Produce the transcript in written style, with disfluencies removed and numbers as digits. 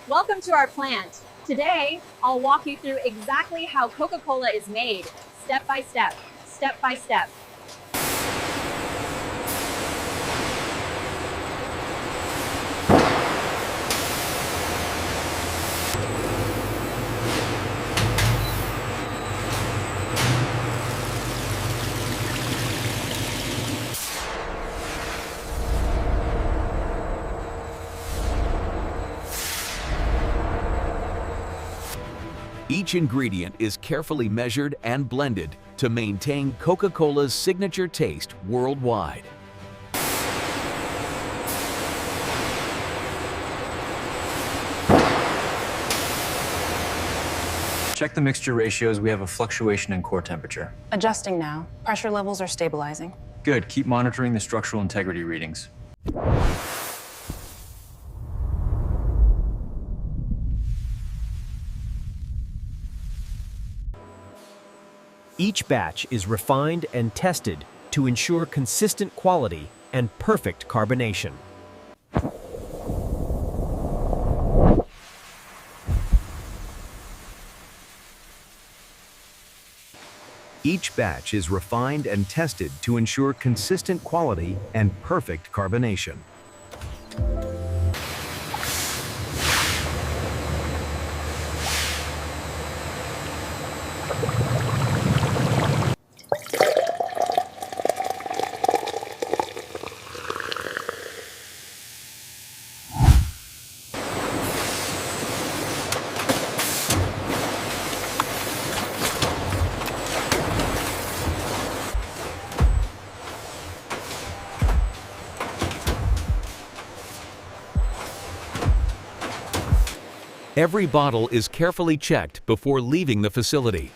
Welcome to our plant. Today, I'll walk you through exactly how Coca-Cola is made, step by step, step by step. Each ingredient is carefully measured and blended to maintain Coca-Cola's signature taste worldwide. Check the mixture ratios. We have a fluctuation in core temperature. Adjusting now. Pressure levels are stabilizing. Good. Keep monitoring the structural integrity readings. Each batch is refined and tested to ensure consistent quality and perfect carbonation. Each batch is refined and tested to ensure consistent quality and perfect carbonation. Every bottle is carefully checked before leaving the facility.